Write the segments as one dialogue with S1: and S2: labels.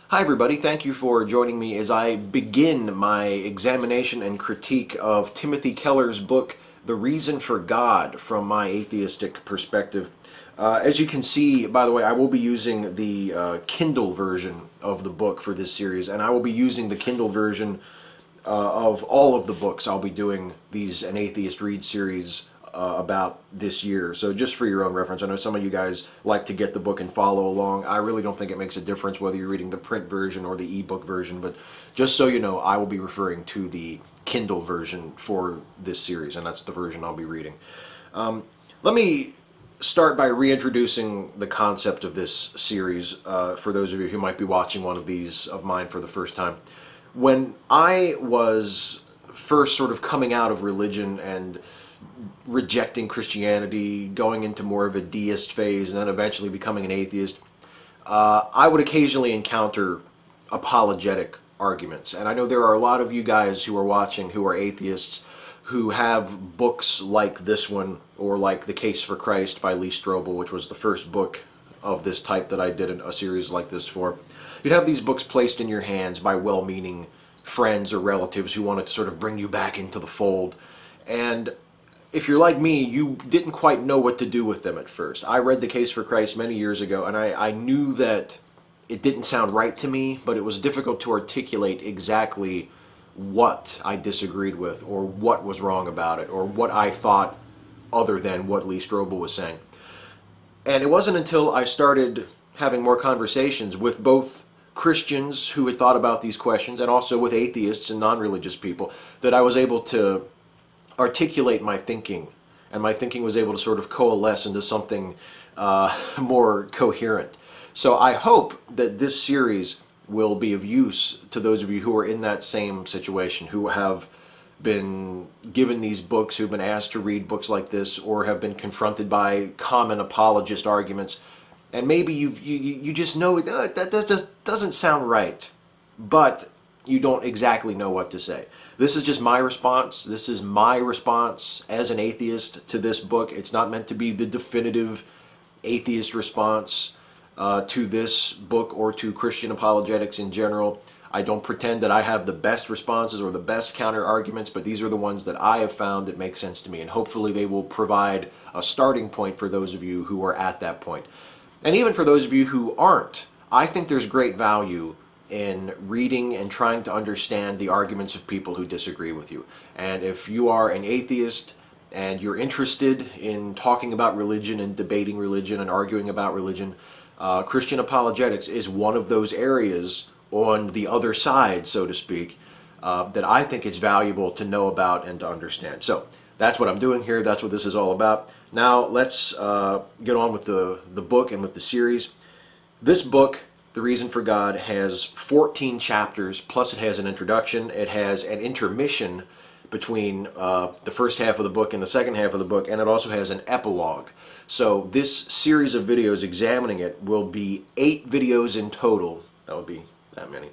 S1: Hi everybody, thank you for joining me as I begin my examination and critique of Timothy Keller's book, The Reason for God, from my atheistic perspective. As you can see, by the way, I will be using the Kindle version of the book for this series, and I will be using the Kindle version of all of the books I'll be doing these An Atheist Read series about this year. So just for your own reference, I know some of you guys like to get the book and follow along. I really don't think it makes a difference whether you're reading the print version or the ebook version, but just so you know, I will be referring to the Kindle version for this series, and that's the version I'll be reading. Let me start by reintroducing the concept of this series for those of you who might be watching one of these of mine for the first time. When I was first sort of coming out of religion and rejecting Christianity, going into more of a deist phase, and then eventually becoming an atheist, I would occasionally encounter apologetic arguments. And I know there are a lot of you guys who are watching who are atheists who have books like this one, or like The Case for Christ by Lee Strobel, which was the first book of this type that I did a series like this for. You'd have these books placed in your hands by well-meaning friends or relatives who wanted to sort of bring you back into the fold. And if you're like me, you didn't quite know what to do with them at first. I read The Case for Christ many years ago, and I knew that it didn't sound right to me, but it was difficult to articulate exactly what I disagreed with, or what was wrong about it, or what I thought other than what Lee Strobel was saying. And it wasn't until I started having more conversations with both Christians who had thought about these questions and also with atheists and non-religious people that I was able to articulate my thinking, and my thinking was able to sort of coalesce into something more coherent. So I hope that this series will be of use to those of you who are in that same situation, who have been given these books, who've been asked to read books like this, or have been confronted by common apologist arguments, and maybe you just know that just doesn't sound right, but you don't exactly know what to say. This is just my response. This is my response as an atheist to this book. It's not meant to be the definitive atheist response to this book or to Christian apologetics in general. I don't pretend that I have the best responses or the best counter arguments, but these are the ones that I have found that make sense to me, and hopefully they will provide a starting point for those of you who are at that point. And even for those of you who aren't, I think there's great value in reading and trying to understand the arguments of people who disagree with you. And if you are an atheist and you're interested in talking about religion and debating religion and arguing about religion, Christian apologetics is one of those areas on the other side, so to speak, that I think it's valuable to know about and to understand. So that's what I'm doing here. That's what this is all about. Now let's get on with the book and with the series. This book, The Reason for God, has 14 chapters, plus it has an introduction. It has an intermission between the first half of the book and the second half of the book, and it also has an epilogue. So this series of videos examining it will be 8 videos in total. That would be that many.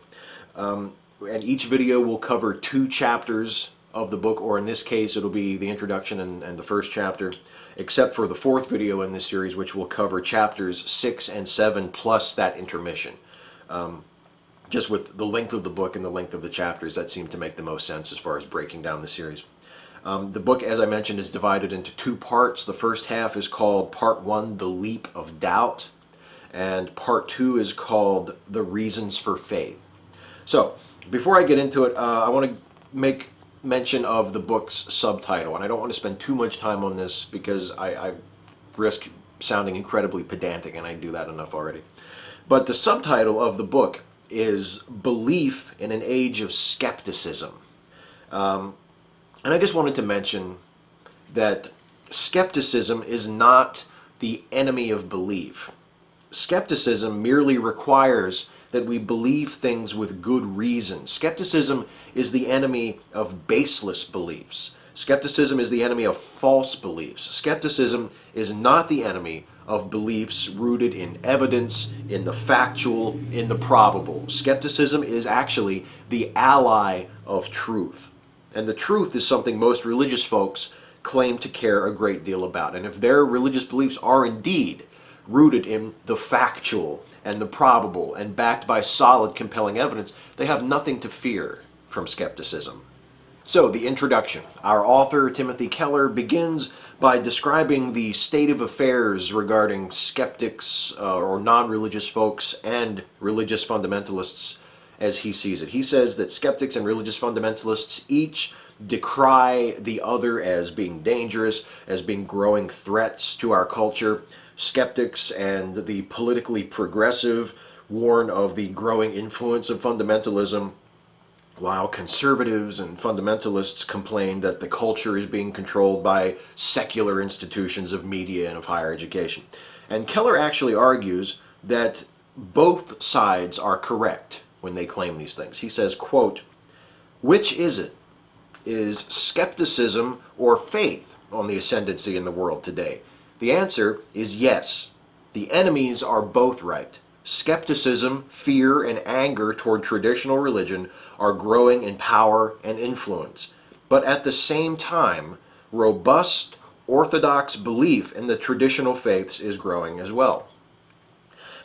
S1: And each video will cover 2 chapters of the book, or in this case it'll be the introduction and the first chapter, except for the 4th video in this series, which will cover chapters 6 and 7 plus that intermission. Just with the length of the book and the length of the chapters, that seemed to make the most sense as far as breaking down the series. The book, as I mentioned, is divided into 2 parts. The first half is called Part 1, The Leap of Doubt, and Part 2 is called The Reasons for Faith. So, before I get into it, I want to make mention of the book's subtitle, and I don't want to spend too much time on this because I risk sounding incredibly pedantic, and I do that enough already. But the subtitle of the book is Belief in an Age of Skepticism. And I just wanted to mention that skepticism is not the enemy of belief. Skepticism merely requires that we believe things with good reason. Skepticism is the enemy of baseless beliefs. Skepticism is the enemy of false beliefs. Skepticism is not the enemy of beliefs rooted in evidence, in the factual, in the probable. Skepticism is actually the ally of truth. And the truth is something most religious folks claim to care a great deal about. And if their religious beliefs are indeed rooted in the factual and the probable and backed by solid, compelling evidence, they have nothing to fear from skepticism. So, the introduction. Our author, Timothy Keller, begins by describing the state of affairs regarding skeptics or non-religious folks and religious fundamentalists as he sees it. He says that skeptics and religious fundamentalists each decry the other as being dangerous, as being growing threats to our culture. Skeptics and the politically progressive warn of the growing influence of fundamentalism, while conservatives and fundamentalists complain that the culture is being controlled by secular institutions of media and of higher education. And Keller actually argues that both sides are correct when they claim these things. He says, quote, "Which is it? Is skepticism or faith on the ascendancy in the world today? The answer is yes. The enemies are both right. Skepticism, fear, and anger toward traditional religion are growing in power and influence. But at the same time, robust, orthodox belief in the traditional faiths is growing as well."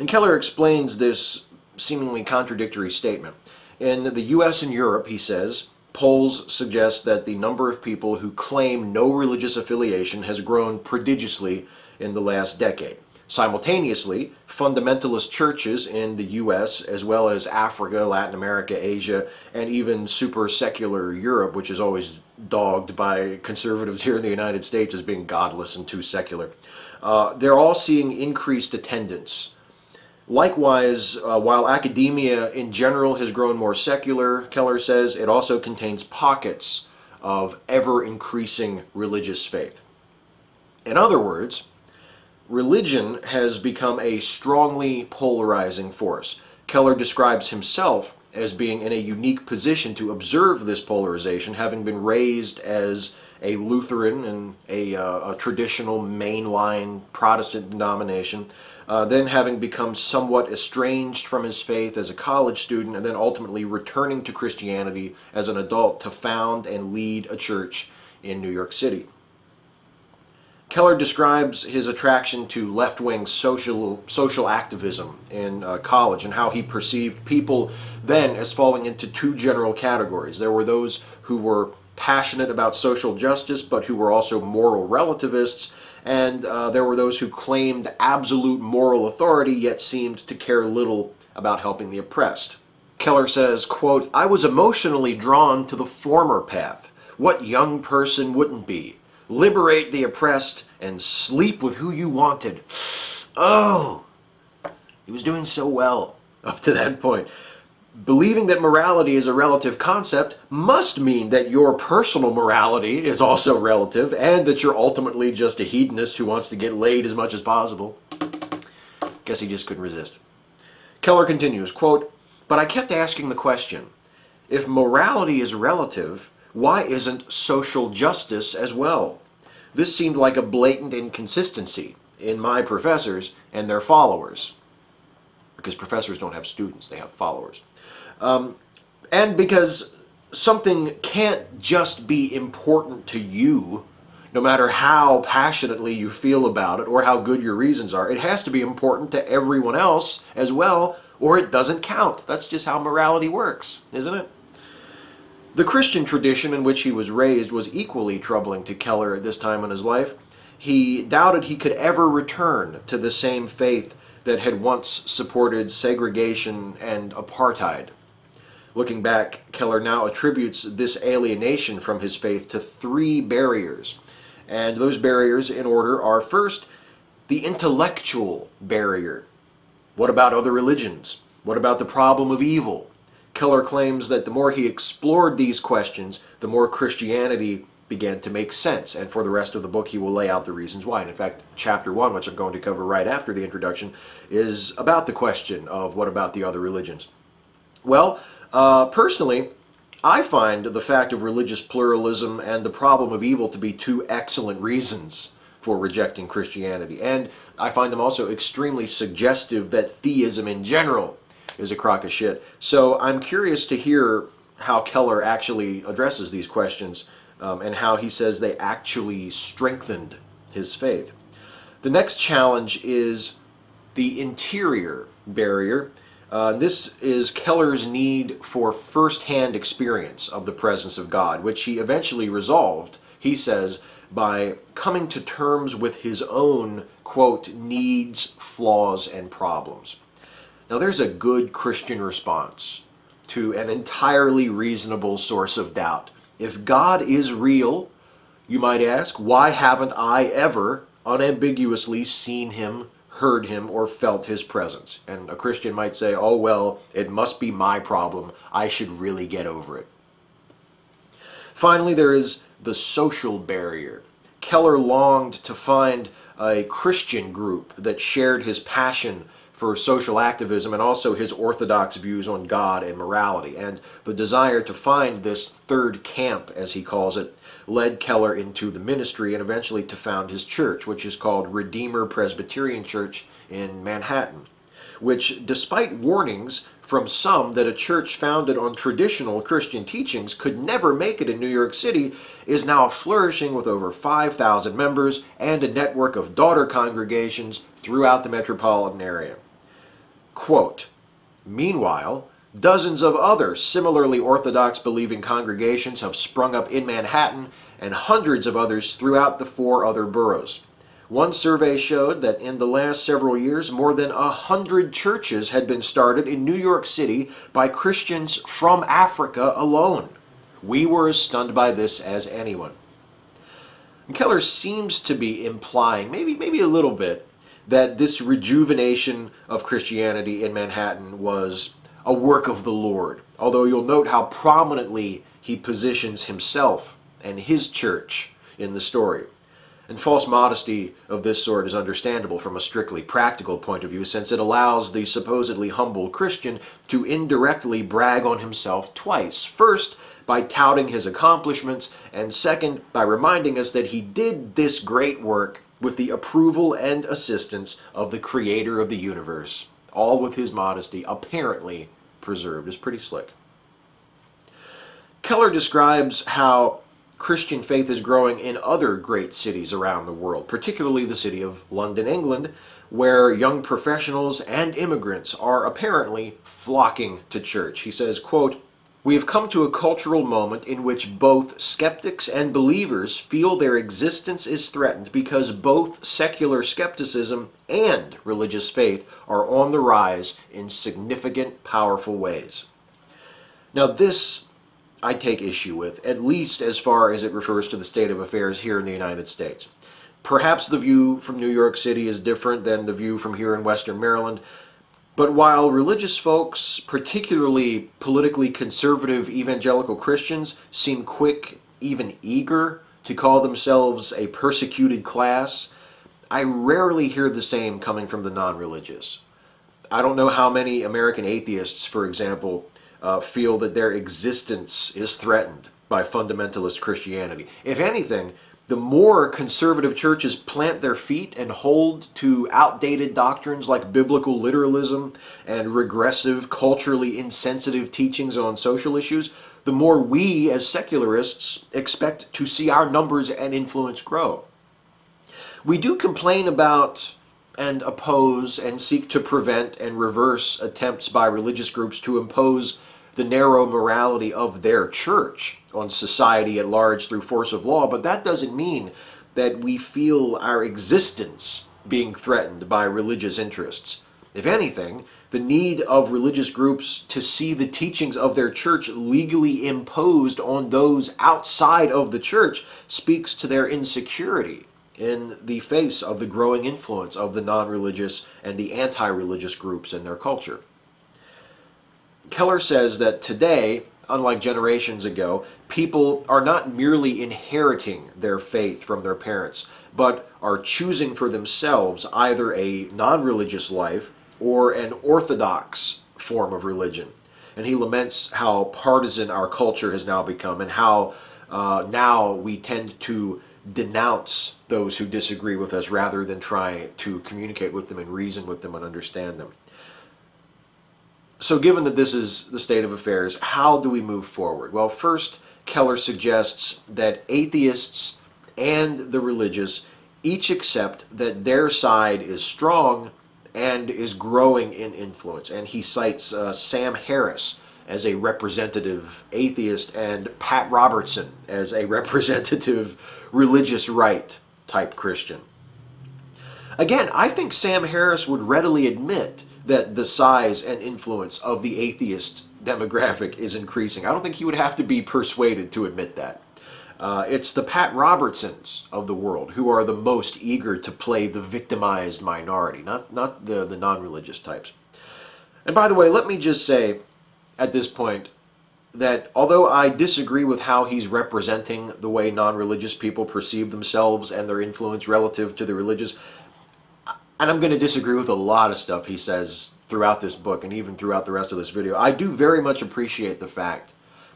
S1: And Keller explains this seemingly contradictory statement. In the US and Europe, he says, polls suggest that the number of people who claim no religious affiliation has grown prodigiously in the last decade. Simultaneously, fundamentalist churches in the US, as well as Africa, Latin America, Asia, and even super secular Europe, which is always dogged by conservatives here in the United States as being godless and too secular, they're all seeing increased attendance. Likewise, while academia in general has grown more secular, Keller says, it also contains pockets of ever-increasing religious faith. In other words, religion has become a strongly polarizing force. Keller describes himself as being in a unique position to observe this polarization, having been raised as a Lutheran in a traditional mainline Protestant denomination, then having become somewhat estranged from his faith as a college student, and then ultimately returning to Christianity as an adult to found and lead a church in New York City. Keller describes his attraction to left-wing social activism in college and how he perceived people then as falling into two general categories. There were those who were passionate about social justice but who were also moral relativists, and there were those who claimed absolute moral authority yet seemed to care little about helping the oppressed. Keller says, quote, "I was emotionally drawn to the former path. What young person wouldn't be? Liberate the oppressed and sleep with who you wanted." Oh, he was doing so well up to that point. Believing that morality is a relative concept must mean that your personal morality is also relative and that you're ultimately just a hedonist who wants to get laid as much as possible. Guess he just couldn't resist. Keller continues, quote, "But I kept asking the question, if morality is relative, why isn't social justice as well? This seemed like a blatant inconsistency in my professors and their followers." Because professors don't have students, they have followers. And because something can't just be important to you, no matter how passionately you feel about it or how good your reasons are. It has to be important to everyone else as well, or it doesn't count. That's just how morality works, isn't it? The Christian tradition in which he was raised was equally troubling to Keller at this time in his life. He doubted he could ever return to the same faith that had once supported segregation and apartheid. Looking back, Keller now attributes this alienation from his faith to three barriers. And those barriers, in order, are first, the intellectual barrier. What about other religions? What about the problem of evil? Keller claims that the more he explored these questions, the more Christianity began to make sense. And for the rest of the book, he will lay out the reasons why. And in fact, chapter 1, which I'm going to cover right after the introduction, is about the question of what about the other religions. Well, personally, I find the fact of religious pluralism and the problem of evil to be two excellent reasons for rejecting Christianity. And I find them also extremely suggestive that theism in general is a crock of shit. So I'm curious to hear how Keller actually addresses these questions and how he says they actually strengthened his faith. The next challenge is the interior barrier. This is Keller's need for first-hand experience of the presence of God, which he eventually resolved, he says, by coming to terms with his own, quote, needs, flaws, and problems. Now there's a good Christian response to an entirely reasonable source of doubt. If God is real, you might ask, why haven't I ever unambiguously seen him, heard him, or felt his presence? And a Christian might say, oh well, it must be my problem. I should really get over it. Finally, there is the social barrier. Keller longed to find a Christian group that shared his passion for social activism and also his orthodox views on God and morality. And the desire to find this third camp, as he calls it, led Keller into the ministry and eventually to found his church, which is called Redeemer Presbyterian Church in Manhattan, which, despite warnings from some that a church founded on traditional Christian teachings could never make it in New York City, is now flourishing with over 5,000 members and a network of daughter congregations throughout the metropolitan area. Quote, meanwhile, dozens of other similarly orthodox believing congregations have sprung up in Manhattan and hundreds of others throughout the 4 other boroughs. One survey showed that in the last several years, more than 100 churches had been started in New York City by Christians from Africa alone. We were as stunned by this as anyone. And Keller seems to be implying, maybe a little bit, that this rejuvenation of Christianity in Manhattan was a work of the Lord, although you'll note how prominently he positions himself and his church in the story. And false modesty of this sort is understandable from a strictly practical point of view, since it allows the supposedly humble Christian to indirectly brag on himself twice. First, by touting his accomplishments, and second, by reminding us that he did this great work with the approval and assistance of the creator of the universe, all with his modesty apparently preserved. It's pretty slick. Keller describes how Christian faith is growing in other great cities around the world, particularly the city of London, England, where young professionals and immigrants are apparently flocking to church. He says, quote, we have come to a cultural moment in which both skeptics and believers feel their existence is threatened because both secular skepticism and religious faith are on the rise in significant, powerful ways. Now this I take issue with, at least as far as it refers to the state of affairs here in the United States. Perhaps the view from New York City is different than the view from here in Western Maryland, but while religious folks, particularly politically conservative evangelical Christians, seem quick, even eager, to call themselves a persecuted class, I rarely hear the same coming from the non-religious. I don't know how many American atheists, for example, feel that their existence is threatened by fundamentalist Christianity. If anything, the more conservative churches plant their feet and hold to outdated doctrines like biblical literalism and regressive, culturally insensitive teachings on social issues, the more we as secularists expect to see our numbers and influence grow. We do complain about and oppose and seek to prevent and reverse attempts by religious groups to impose the narrow morality of their church on society at large through force of law, but that doesn't mean that we feel our existence being threatened by religious interests. If anything, the need of religious groups to see the teachings of their church legally imposed on those outside of the church speaks to their insecurity in the face of the growing influence of the non-religious and the anti-religious groups in their culture. Keller says that today, unlike generations ago, people are not merely inheriting their faith from their parents, but are choosing for themselves either a non-religious life or an orthodox form of religion. And he laments how partisan our culture has now become and how now we tend to denounce those who disagree with us rather than try to communicate with them and reason with them and understand them. So given that this is the state of affairs, how do we move forward? Well, first, Keller suggests that atheists and the religious each accept that their side is strong and is growing in influence. And he cites Sam Harris as a representative atheist and Pat Robertson as a representative religious right type Christian. Again, I think Sam Harris would readily admit that the size and influence of the atheist demographic is increasing. I don't think he would have to be persuaded to admit that. It's the Pat Robertsons of the world who are the most eager to play the victimized minority, not the non-religious types. And by the way, let me just say at this point that although I disagree with how he's representing the way non-religious people perceive themselves and their influence relative to the religious, and I'm going to disagree with a lot of stuff he says throughout this book and even throughout the rest of this video, I do very much appreciate the fact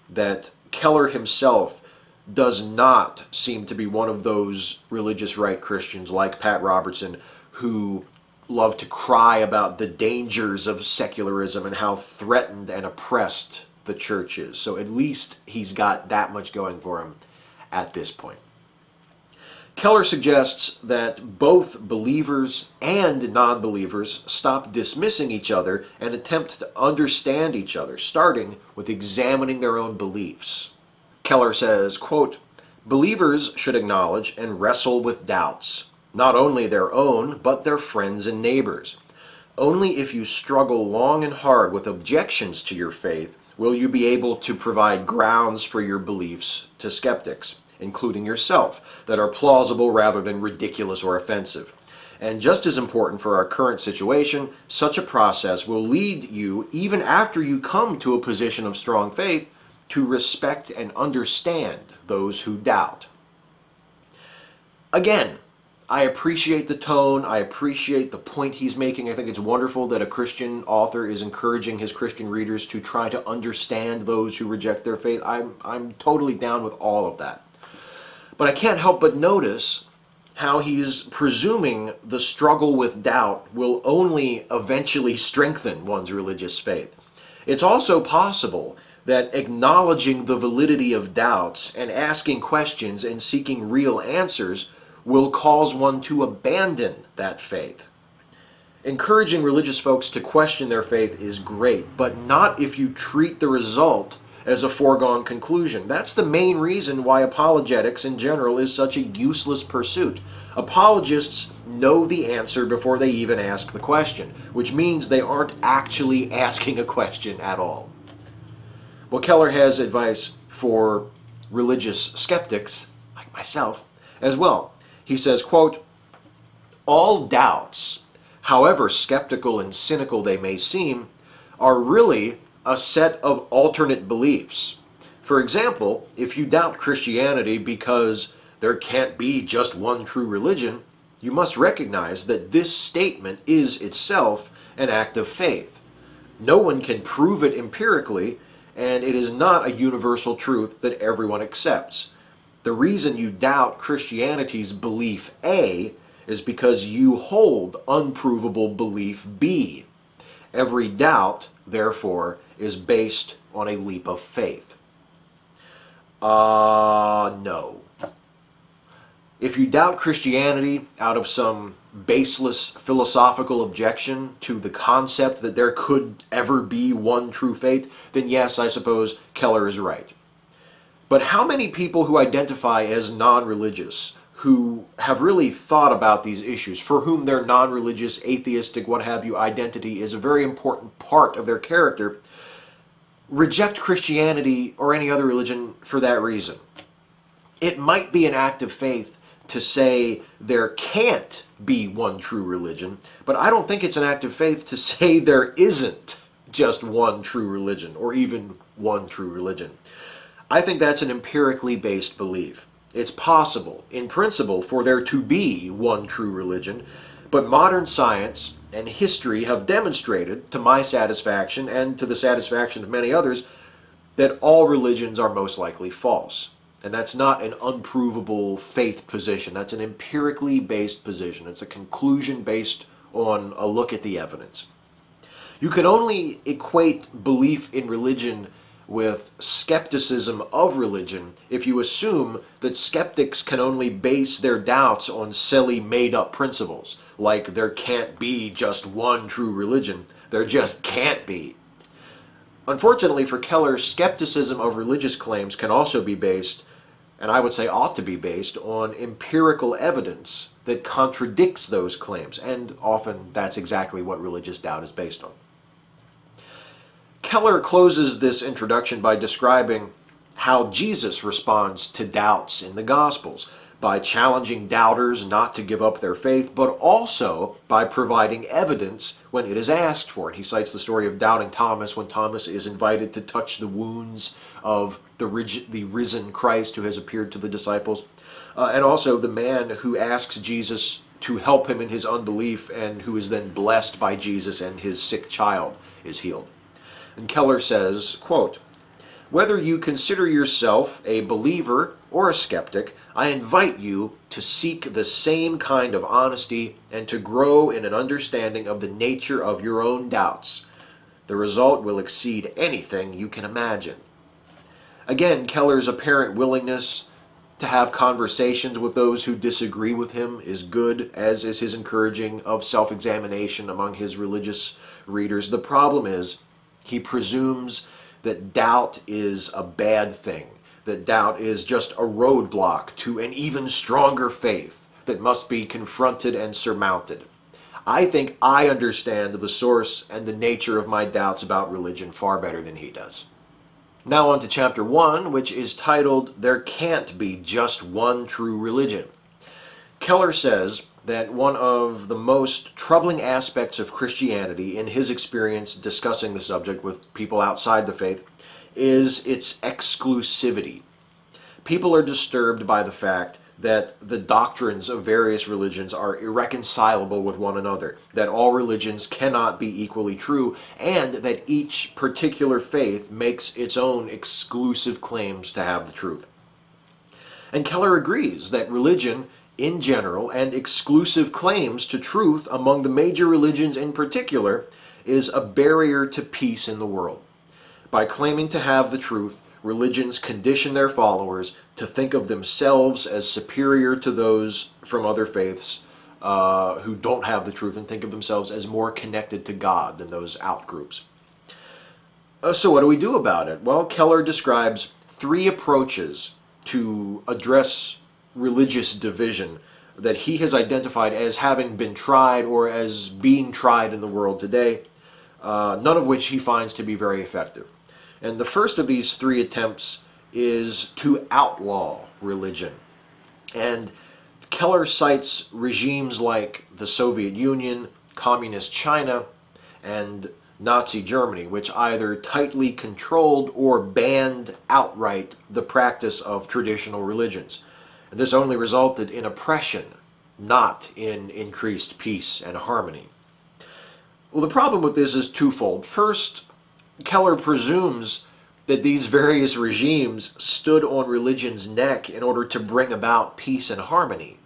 S1: that Keller himself does not seem to be one of those religious right Christians like Pat Robertson who love to cry about the dangers of secularism and how threatened and oppressed the church is. So at least he's got that much going for him at this point. Keller suggests that both believers and non-believers stop dismissing each other and attempt to understand each other, starting with examining their own beliefs. Keller says, quote, "Believers should acknowledge and wrestle with doubts, not only their own, but their friends and neighbors. Only if you struggle long and hard with objections to your faith will you be able to provide grounds for your beliefs to skeptics, including yourself, that are plausible rather than ridiculous or offensive. And just as important for our current situation, such a process will lead you, even after you come to a position of strong faith, to respect and understand those who doubt." Again, I appreciate the tone, I appreciate the point he's making. I think it's wonderful that a Christian author is encouraging his Christian readers to try to understand those who reject their faith. I'm totally down with all of that. But I can't help but notice how he's presuming the struggle with doubt will only eventually strengthen one's religious faith. It's also possible that acknowledging the validity of doubts and asking questions and seeking real answers will cause one to abandon that faith. Encouraging religious folks to question their faith is great, but not if you treat the result as a foregone conclusion. That's the main reason why apologetics in general is such a useless pursuit. Apologists know the answer before they even ask the question, which means they aren't actually asking a question at all. Well, Keller has advice for religious skeptics, like myself, as well. He says, quote, "All doubts, however skeptical and cynical they may seem, are really a set of alternate beliefs. For example, if you doubt Christianity because there can't be just one true religion, you must recognize that this statement is itself an act of faith. No one can prove it empirically, and it is not a universal truth that everyone accepts. The reason you doubt Christianity's belief A is because you hold unprovable belief B. Every doubt, therefore, is based on a leap of faith." No. If you doubt Christianity out of some baseless philosophical objection to the concept that there could ever be one true faith, then yes, I suppose Keller is right. But how many people who identify as non-religious, who have really thought about these issues, for whom their non-religious, atheistic, what have you, identity is a very important part of their character, reject Christianity or any other religion for that reason? It might be an act of faith to say there can't be one true religion, but I don't think it's an act of faith to say there isn't just one true religion, or even one true religion. I think that's an empirically based belief. It's possible, in principle, for there to be one true religion, but modern science and history have demonstrated, to my satisfaction and to the satisfaction of many others, that all religions are most likely false. And that's not an unprovable faith position. That's an empirically based position. It's a conclusion based on a look at the evidence. You can only equate belief in religion with skepticism of religion if you assume that skeptics can only base their doubts on silly made-up principles, like there can't be just one true religion. There just can't be. Unfortunately for Keller, skepticism of religious claims can also be based, and I would say ought to be based, on empirical evidence that contradicts those claims, and often that's exactly what religious doubt is based on. Keller closes this introduction by describing how Jesus responds to doubts in the Gospels, by challenging doubters not to give up their faith, but also by providing evidence when it is asked for. And he cites the story of doubting Thomas, when Thomas is invited to touch the wounds of the risen Christ who has appeared to the disciples, and also the man who asks Jesus to help him in his unbelief and who is then blessed by Jesus and his sick child is healed. And Keller says, quote, "Whether you consider yourself a believer or a skeptic, I invite you to seek the same kind of honesty and to grow in an understanding of the nature of your own doubts. The result will exceed anything you can imagine." Again, Keller's apparent willingness to have conversations with those who disagree with him is good, as is his encouraging of self-examination among his religious readers. The problem is, he presumes that doubt is a bad thing, that doubt is just a roadblock to an even stronger faith that must be confronted and surmounted. I think I understand the source and the nature of my doubts about religion far better than he does. Now on to chapter 1, which is titled, "There Can't Be Just One True Religion." Keller says that one of the most troubling aspects of Christianity, in his experience discussing the subject with people outside the faith, is its exclusivity. People are disturbed by the fact that the doctrines of various religions are irreconcilable with one another, that all religions cannot be equally true, and that each particular faith makes its own exclusive claims to have the truth. And Keller agrees that religion in general and exclusive claims to truth among the major religions in particular is a barrier to peace in the world. By claiming to have the truth, religions condition their followers to think of themselves as superior to those from other faiths who don't have the truth, and think of themselves as more connected to God than those outgroups. So what do we do about it? Well, Keller describes 3 approaches to address religious division that he has identified as having been tried or as being tried in the world today, none of which he finds to be very effective. And the first of these 3 attempts is to outlaw religion. And Keller cites regimes like the Soviet Union, Communist China, and Nazi Germany, which either tightly controlled or banned outright the practice of traditional religions. And this only resulted in oppression, not in increased peace and harmony. Well, the problem with this is twofold. First, Keller presumes that these various regimes stood on religion's neck in order to bring about peace and harmony.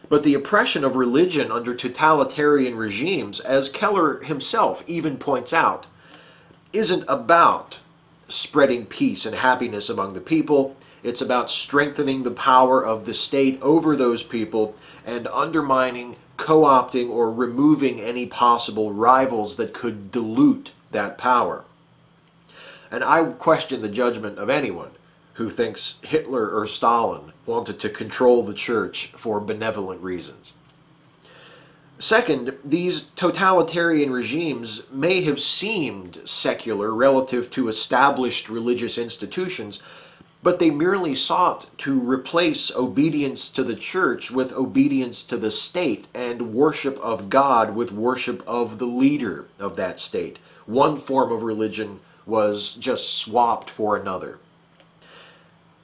S1: But the oppression of religion under totalitarian regimes, as Keller himself even points out, isn't about spreading peace and happiness among the people. It's about strengthening the power of the state over those people and undermining, co-opting, or removing any possible rivals that could dilute that power. And I question the judgment of anyone who thinks Hitler or Stalin wanted to control the church for benevolent reasons. Second, these totalitarian regimes may have seemed secular relative to established religious institutions, but they merely sought to replace obedience to the church with obedience to the state and worship of God with worship of the leader of that state. One form of religion was just swapped for another.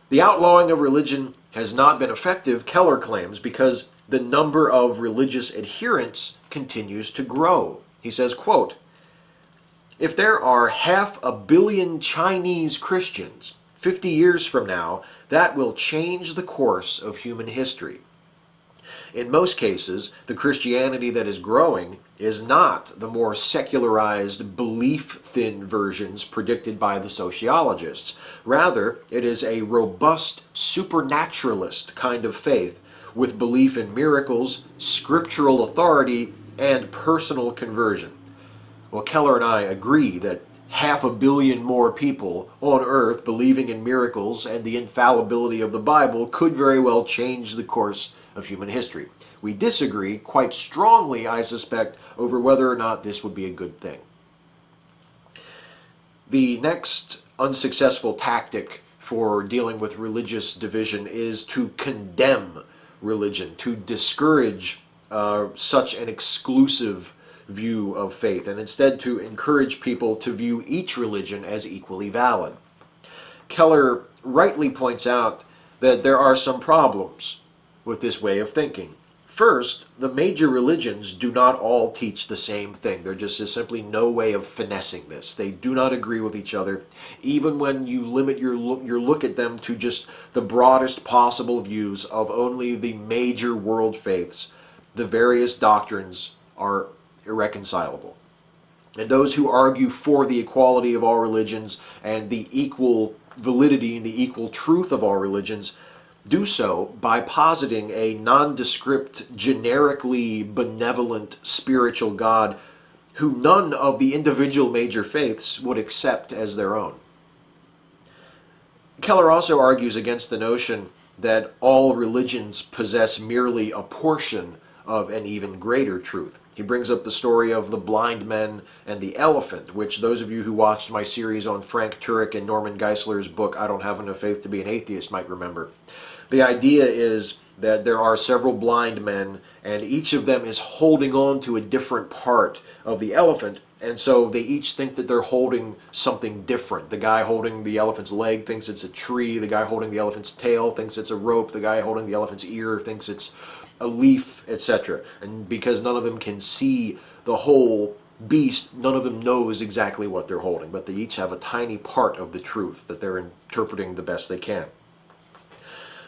S1: The outlawing of religion has not been effective, Keller claims, because the number of religious adherents continues to grow. He says, quote, "If there are 500 million Chinese Christians 50 years from now, that will change the course of human history. In most cases, the Christianity that is growing is not the more secularized, belief-thin versions predicted by the sociologists. Rather, it is a robust, supernaturalist kind of faith, with belief in miracles, scriptural authority, and personal conversion. Well, Keller and I agree that 500 million more people on earth believing in miracles and the infallibility of the Bible could very well change the course of human history. We disagree quite strongly, I suspect, over whether or not this would be a good thing. The next unsuccessful tactic for dealing with religious division is to condemn religion, to discourage such an exclusive view of faith, and instead to encourage people to view each religion as equally valid. Keller rightly points out that there are some problems with this way of thinking. First, the major religions do not all teach the same thing. There just is simply no way of finessing this. They do not agree with each other. Even when you limit your look at them to just the broadest possible views of only the major world faiths, the various doctrines are irreconcilable. And those who argue for the equality of all religions and the equal validity and the equal truth of all religions do so by positing a nondescript, generically benevolent spiritual God who none of the individual major faiths would accept as their own. Keller also argues against the notion that all religions possess merely a portion of an even greater truth. He brings up the story of the blind men and the elephant, which those of you who watched my series on Frank Turek and Norman Geisler's book, I Don't Have Enough Faith to Be an Atheist, might remember. The idea is that there are several blind men, and each of them is holding on to a different part of the elephant, and so they each think that they're holding something different. The guy holding the elephant's leg thinks it's a tree, the guy holding the elephant's tail thinks it's a rope, the guy holding the elephant's ear thinks it's a leaf, etc. And because none of them can see the whole beast, none of them knows exactly what they're holding, but they each have a tiny part of the truth that they're interpreting the best they can.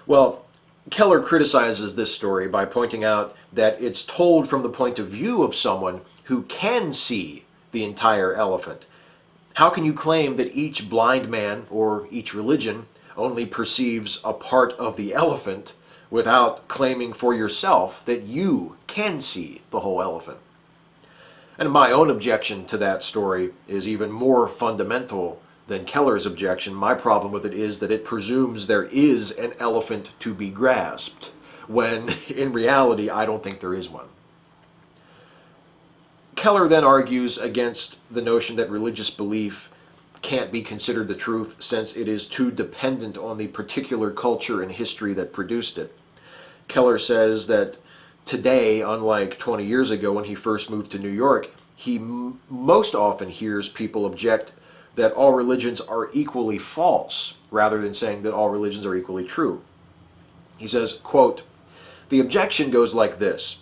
S1: Well, Keller criticizes this story by pointing out that it's told from the point of view of someone who can see the entire elephant. How can you claim that each blind man or each religion only perceives a part of the elephant without claiming for yourself that you can see the whole elephant? And my own objection to that story is even more fundamental than Keller's objection. My problem with it is that it presumes there is an elephant to be grasped, when in reality I don't think there is one. Keller then argues against the notion that religious belief can't be considered the truth since it is too dependent on the particular culture and history that produced it. Keller says that today, unlike 20 years ago when he first moved to New York, he most often hears people object that all religions are equally false, rather than saying that all religions are equally true. He says, quote, "The objection goes like this.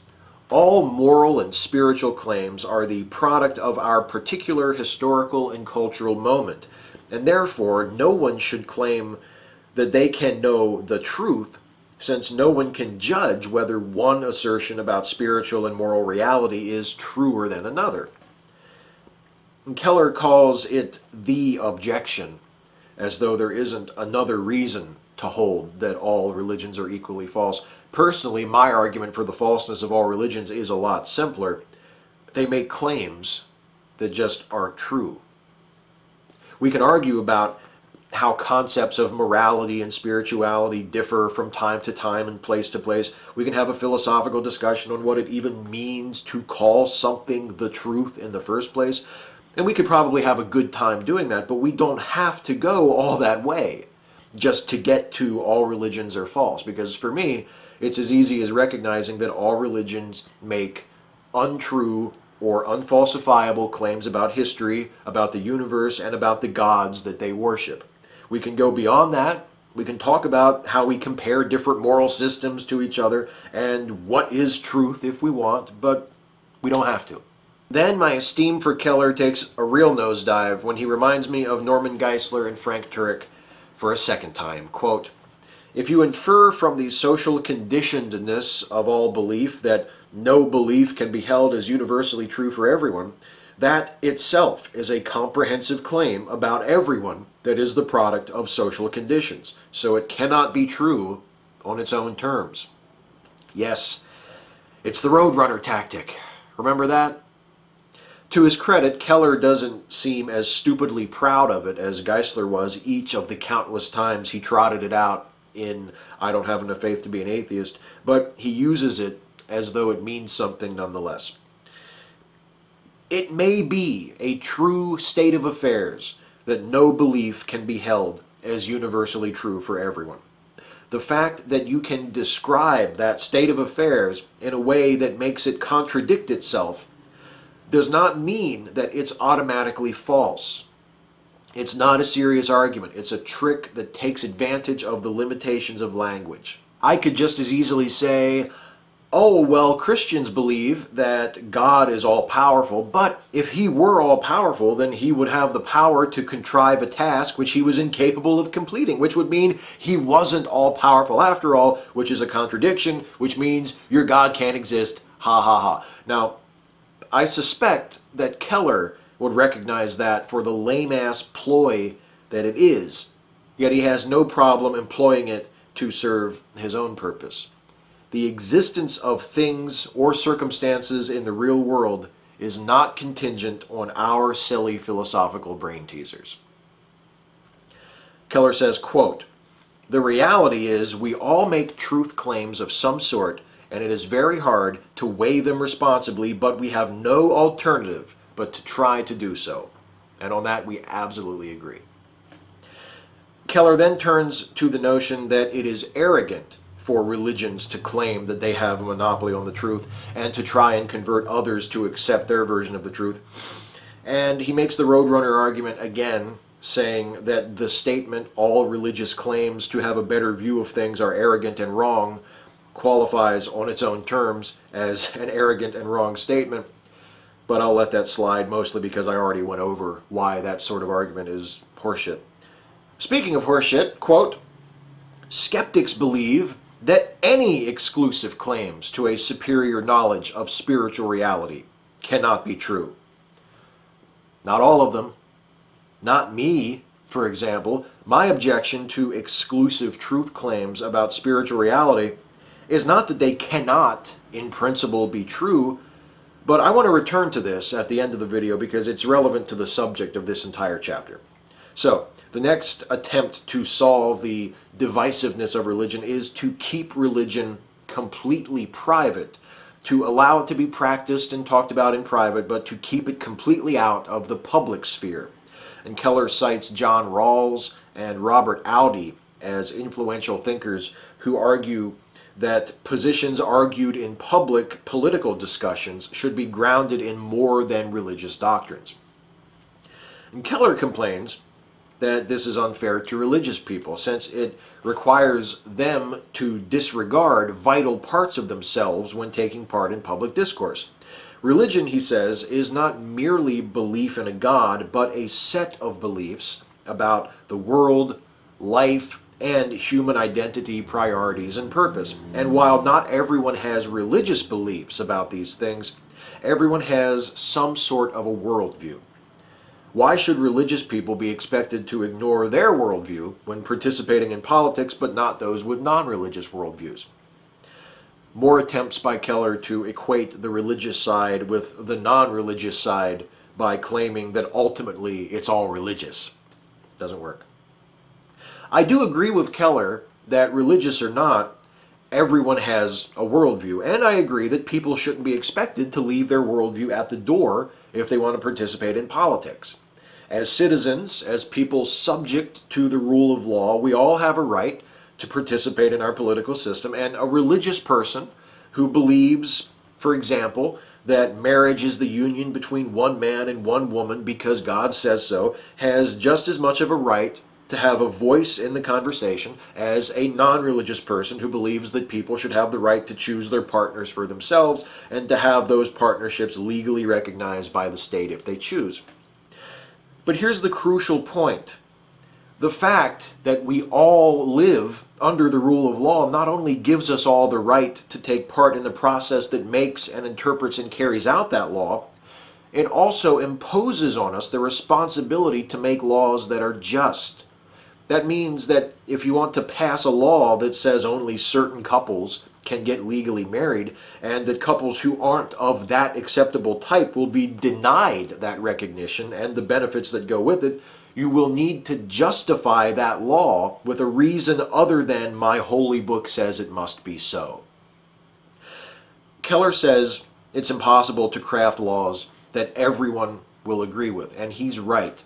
S1: All moral and spiritual claims are the product of our particular historical and cultural moment, and therefore no one should claim that they can know the truth, since no one can judge whether one assertion about spiritual and moral reality is truer than another." And Keller calls it the objection, as though there isn't another reason to hold that all religions are equally false. Personally, my argument for the falseness of all religions is a lot simpler. They make claims that just aren't true. We can argue about how concepts of morality and spirituality differ from time to time and place to place. We can have a philosophical discussion on what it even means to call something the truth in the first place. And we could probably have a good time doing that, but we don't have to go all that way just to get to all religions are false. Because for me, it's as easy as recognizing that all religions make untrue or unfalsifiable claims about history, about the universe, and about the gods that they worship. We can go beyond that. We can talk about how we compare different moral systems to each other and what is truth if we want, but we don't have to. Then my esteem for Keller takes a real nosedive when he reminds me of Norman Geisler and Frank Turek for a second time. Quote, "If you infer from the social conditionedness of all belief that no belief can be held as universally true for everyone, that itself is a comprehensive claim about everyone that is the product of social conditions, so it cannot be true on its own terms." Yes, it's the Roadrunner tactic. Remember that? To his credit, Keller doesn't seem as stupidly proud of it as Geisler was each of the countless times he trotted it out in I Don't Have Enough Faith to Be an Atheist, but he uses it as though it means something nonetheless. It may be a true state of affairs that no belief can be held as universally true for everyone. The fact that you can describe that state of affairs in a way that makes it contradict itself does not mean that it's automatically false. It's not a serious argument. It's a trick that takes advantage of the limitations of language. I could just as easily say, oh, well, Christians believe that God is all-powerful, but if he were all-powerful, then he would have the power to contrive a task which he was incapable of completing, which would mean he wasn't all-powerful after all, which is a contradiction, which means your God can't exist, ha ha ha. Now, I suspect that Keller would recognize that for the lame-ass ploy that it is, yet he has no problem employing it to serve his own purpose. The existence of things or circumstances in the real world is not contingent on our silly philosophical brain teasers. Keller says, quote, "The reality is we all make truth claims of some sort, and it is very hard to weigh them responsibly, but we have no alternative but to try to do so." And on that, we absolutely agree. Keller then turns to the notion that it is arrogant for religions to claim that they have a monopoly on the truth and to try and convert others to accept their version of the truth. And he makes the Roadrunner argument again, saying that the statement, all religious claims to have a better view of things are arrogant and wrong, qualifies on its own terms as an arrogant and wrong statement. But I'll let that slide, mostly because I already went over why that sort of argument is horseshit. Speaking of horseshit, quote, "Skeptics believe that any exclusive claims to a superior knowledge of spiritual reality cannot be true. Not all of them. Not me, for example. My objection to exclusive truth claims about spiritual reality is not that they cannot, in principle, be true, but I want to return to this at the end of the video because it's relevant to the subject of this entire chapter. So, the next attempt to solve the divisiveness of religion is to keep religion completely private, to allow it to be practiced and talked about in private, but to keep it completely out of the public sphere. And Keller cites John Rawls and Robert Audi as influential thinkers who argue that positions argued in public political discussions should be grounded in more than religious doctrines. And Keller complains that this is unfair to religious people, since it requires them to disregard vital parts of themselves when taking part in public discourse. Religion, he says, is not merely belief in a God, but a set of beliefs about the world, life, and human identity, priorities, and purpose. And while not everyone has religious beliefs about these things, everyone has some sort of a worldview. Why should religious people be expected to ignore their worldview when participating in politics, but not those with non-religious worldviews? More attempts by Keller to equate the religious side with the non-religious side by claiming that ultimately it's all religious. Doesn't work. I do agree with Keller that religious or not, everyone has a worldview, and I agree that people shouldn't be expected to leave their worldview at the door if they want to participate in politics. As citizens, as people subject to the rule of law, we all have a right to participate in our political system, and a religious person who believes, for example, that marriage is the union between one man and one woman because God says so, has just as much of a right to have a voice in the conversation as a non-religious person who believes that people should have the right to choose their partners for themselves and to have those partnerships legally recognized by the state if they choose. But here's the crucial point. The fact that we all live under the rule of law not only gives us all the right to take part in the process that makes and interprets and carries out that law, it also imposes on us the responsibility to make laws that are just. That means that if you want to pass a law that says only certain couples can get legally married, and that couples who aren't of that acceptable type will be denied that recognition and the benefits that go with it, you will need to justify that law with a reason other than my holy book says it must be so. Keller says it's impossible to craft laws that everyone will agree with, and he's right.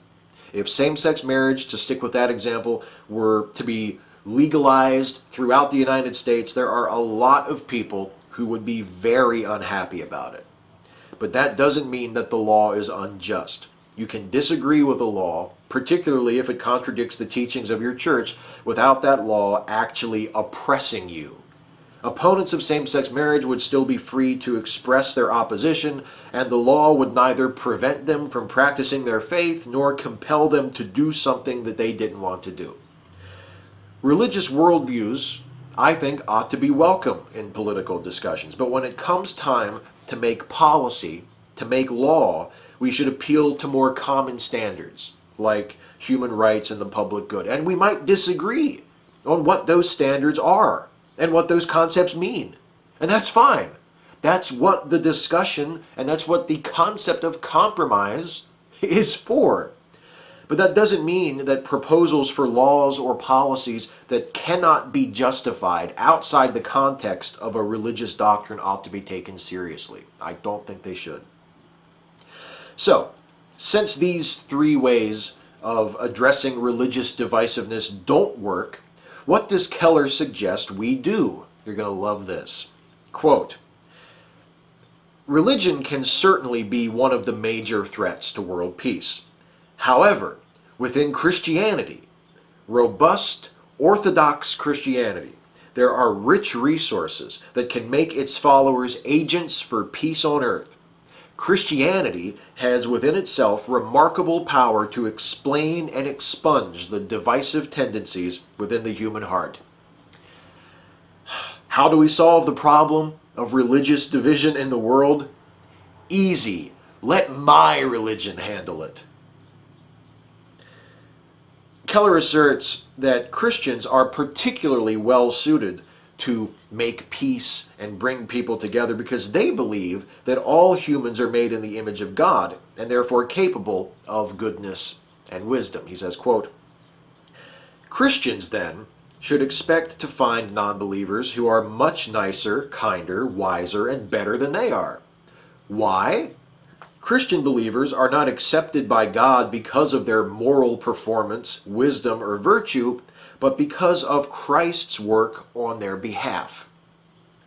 S1: If same-sex marriage, to stick with that example, were to be legalized throughout the United States, there are a lot of people who would be very unhappy about it. But that doesn't mean that the law is unjust. You can disagree with the law, particularly if it contradicts the teachings of your church, without that law actually oppressing you. Opponents of same-sex marriage would still be free to express their opposition, and the law would neither prevent them from practicing their faith nor compel them to do something that they didn't want to do. Religious worldviews, I think, ought to be welcome in political discussions, but when it comes time to make policy, to make law, we should appeal to more common standards, like human rights and the public good. And we might disagree on what those standards are and what those concepts mean. And that's fine. That's what the discussion and that's what the concept of compromise is for. But that doesn't mean that proposals for laws or policies that cannot be justified outside the context of a religious doctrine ought to be taken seriously. I don't think they should. So, since these three ways of addressing religious divisiveness don't work, what does Keller suggest we do? You're going to love this. Quote, religion can certainly be one of the major threats to world peace. However, within Christianity, robust Orthodox Christianity, there are rich resources that can make its followers agents for peace on earth. Christianity has within itself remarkable power to explain and expunge the divisive tendencies within the human heart. How do we solve the problem of religious division in the world? Easy. Let my religion handle it. Keller asserts that Christians are particularly well suited to make peace and bring people together because they believe that all humans are made in the image of God and therefore capable of goodness and wisdom. He says, quote, Christians then should expect to find non-believers who are much nicer, kinder, wiser, and better than they are. Why? Christian believers are not accepted by God because of their moral performance, wisdom, or virtue, but because of Christ's work on their behalf.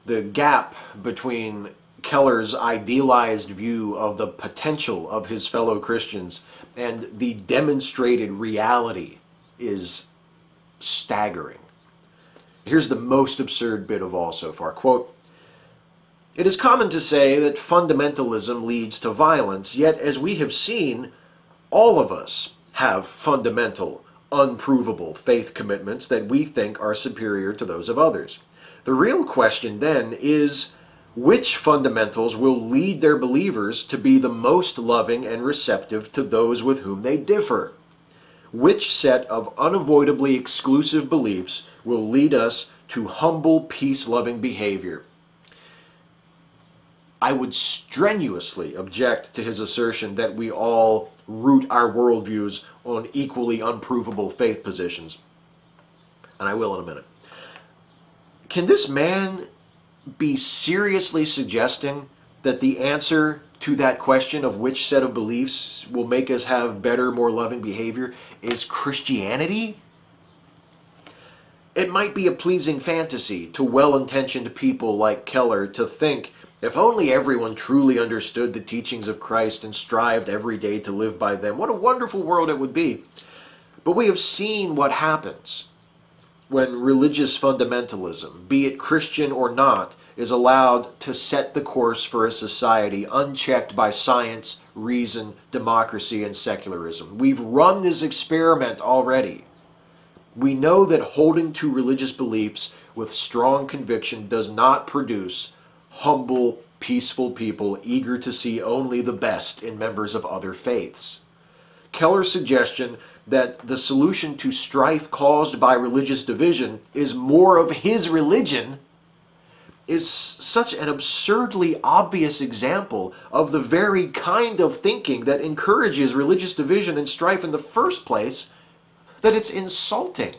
S1: The gap between Keller's idealized view of the potential of his fellow Christians and the demonstrated reality is staggering. Here's the most absurd bit of all so far. Quote, it is common to say that fundamentalism leads to violence, yet as we have seen, all of us have fundamental, unprovable faith commitments that we think are superior to those of others. The real question then is, which fundamentals will lead their believers to be the most loving and receptive to those with whom they differ? Which set of unavoidably exclusive beliefs will lead us to humble, peace-loving behavior? I would strenuously object to his assertion that we all root our worldviews on equally unprovable faith positions. And I will in a minute. Can this man be seriously suggesting that the answer to that question of which set of beliefs will make us have better, more loving behavior is Christianity? It might be a pleasing fantasy to well-intentioned people like Keller to think if only everyone truly understood the teachings of Christ and strived every day to live by them, what a wonderful world it would be. But we have seen what happens when religious fundamentalism, be it Christian or not, is allowed to set the course for a society unchecked by science, reason, democracy, and secularism. We've run this experiment already. We know that holding to religious beliefs with strong conviction does not produce humble, peaceful people eager to see only the best in members of other faiths. Keller's suggestion that the solution to strife caused by religious division is more of his religion is such an absurdly obvious example of the very kind of thinking that encourages religious division and strife in the first place that it's insulting.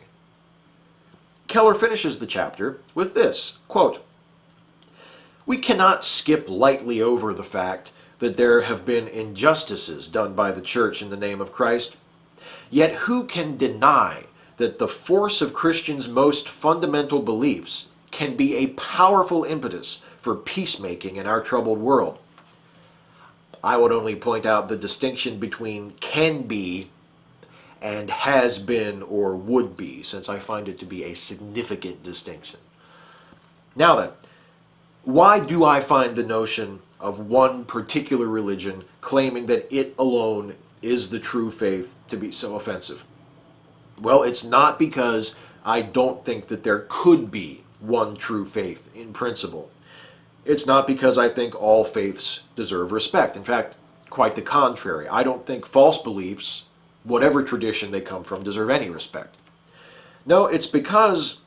S1: Keller finishes the chapter with this, quote, "We cannot skip lightly over the fact that there have been injustices done by the Church in the name of Christ. Yet who can deny that the force of Christians' most fundamental beliefs can be a powerful impetus for peacemaking in our troubled world?" I would only point out the distinction between can be and has been or would be, since I find it to be a significant distinction. Now then, why do I find the notion of one particular religion claiming that it alone is the true faith to be so offensive? Well, it's not because I don't think that there could be one true faith in principle. It's not because I think all faiths deserve respect. In fact, quite the contrary. I don't think false beliefs, whatever tradition they come from, deserve any respect. No, it's because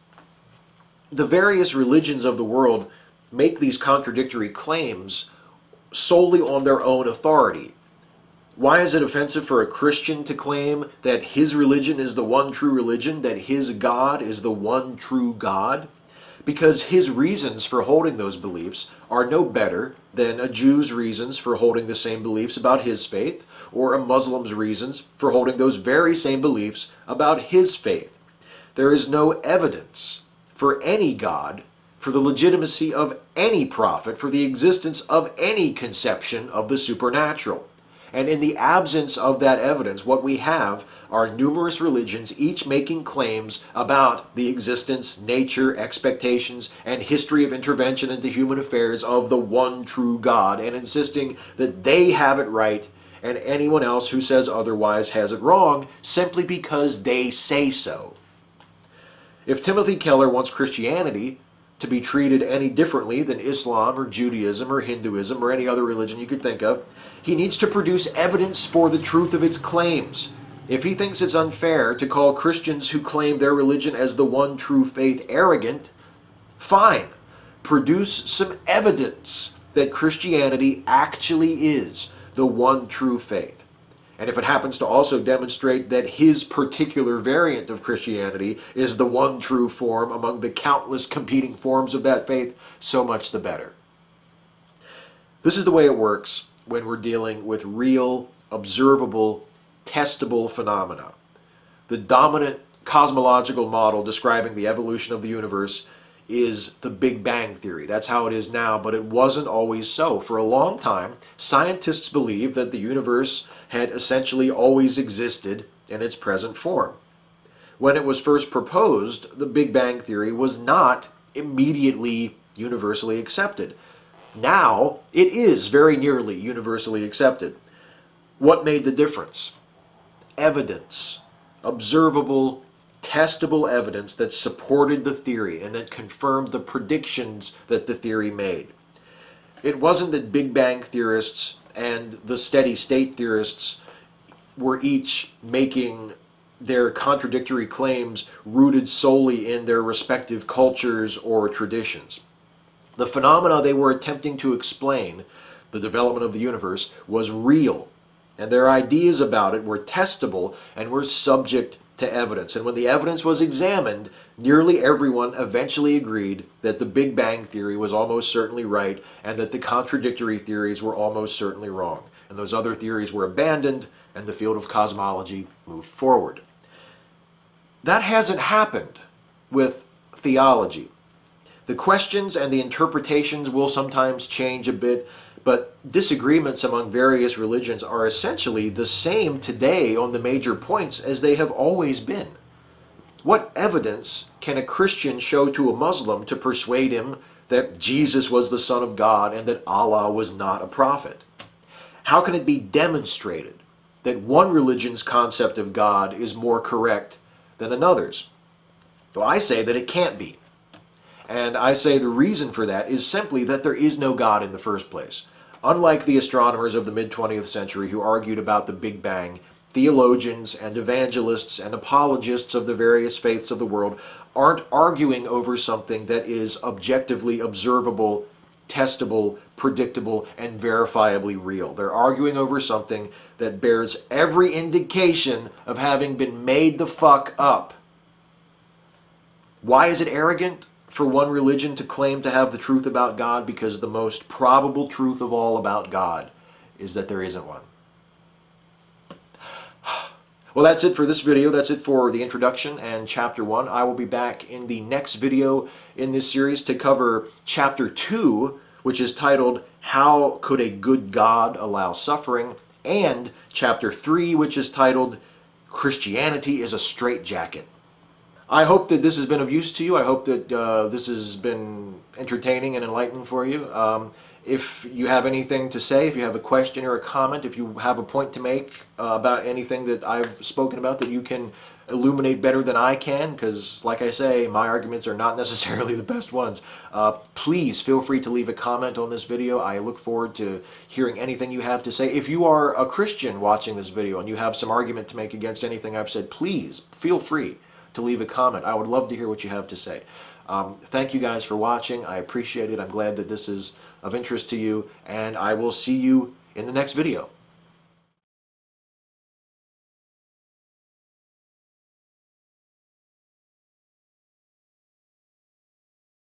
S1: the various religions of the world make these contradictory claims solely on their own authority. Why is it offensive for a Christian to claim that his religion is the one true religion, that his God is the one true God? Because his reasons for holding those beliefs are no better than a Jew's reasons for holding the same beliefs about his faith, or a Muslim's reasons for holding those very same beliefs about his faith. There is no evidence for any God, for the legitimacy of any prophet, for the existence of any conception of the supernatural. And in the absence of that evidence, what we have are numerous religions, each making claims about the existence, nature, expectations, and history of intervention into human affairs of the one true God, and insisting that they have it right, and anyone else who says otherwise has it wrong, simply because they say so. If Timothy Keller wants Christianity to be treated any differently than Islam or Judaism or Hinduism or any other religion you could think of, he needs to produce evidence for the truth of its claims. If he thinks it's unfair to call Christians who claim their religion as the one true faith arrogant, fine. Produce some evidence that Christianity actually is the one true faith. And if it happens to also demonstrate that his particular variant of Christianity is the one true form among the countless competing forms of that faith, so much the better. This is the way it works when we're dealing with real, observable, testable phenomena. The dominant cosmological model describing the evolution of the universe is the Big Bang Theory. That's how it is now, but it wasn't always so. For a long time, scientists believed that the universe had essentially always existed in its present form. When it was first proposed, the Big Bang Theory was not immediately universally accepted. Now, it is very nearly universally accepted. What made the difference? Evidence. Observable, testable evidence that supported the theory and that confirmed the predictions that the theory made. It wasn't that Big Bang theorists and the steady state theorists were each making their contradictory claims rooted solely in their respective cultures or traditions. The phenomena they were attempting to explain, the development of the universe, was real, and their ideas about it were testable and were subject to evidence. And when the evidence was examined, nearly everyone eventually agreed that the Big Bang Theory was almost certainly right and that the contradictory theories were almost certainly wrong. And those other theories were abandoned and the field of cosmology moved forward. That hasn't happened with theology. The questions and the interpretations will sometimes change a bit, but disagreements among various religions are essentially the same today on the major points as they have always been. What evidence can a Christian show to a Muslim to persuade him that Jesus was the Son of God and that Allah was not a prophet? How can it be demonstrated that one religion's concept of God is more correct than another's? Well, I say that it can't be. And I say the reason for that is simply that there is no God in the first place. Unlike the astronomers of the mid-20th century who argued about the Big Bang, theologians and evangelists and apologists of the various faiths of the world aren't arguing over something that is objectively observable, testable, predictable, and verifiably real. They're arguing over something that bears every indication of having been made the fuck up. Why is it arrogant for one religion to claim to have the truth about God? Because the most probable truth of all about God is that there isn't one. Well, that's it for this video. That's it for the introduction and chapter 1. I will be back in the next video in this series to cover chapter 2, which is titled, How Could a Good God Allow Suffering? And chapter 3, which is titled, Christianity is a Straitjacket. I hope that this has been of use to you. I hope that this has been entertaining and enlightening for you. If you have anything to say, if you have a question or a comment, if you have a point to make about anything that I've spoken about that you can illuminate better than I can, because like I say, my arguments are not necessarily the best ones, please feel free to leave a comment on this video. I look forward to hearing anything you have to say. If you are a Christian watching this video and you have some argument to make against anything I've said, please feel free to leave a comment. I would love to hear what you have to say. Thank you guys for watching. I appreciate it. I'm glad that this is of interest to you, and I will see you in the next video.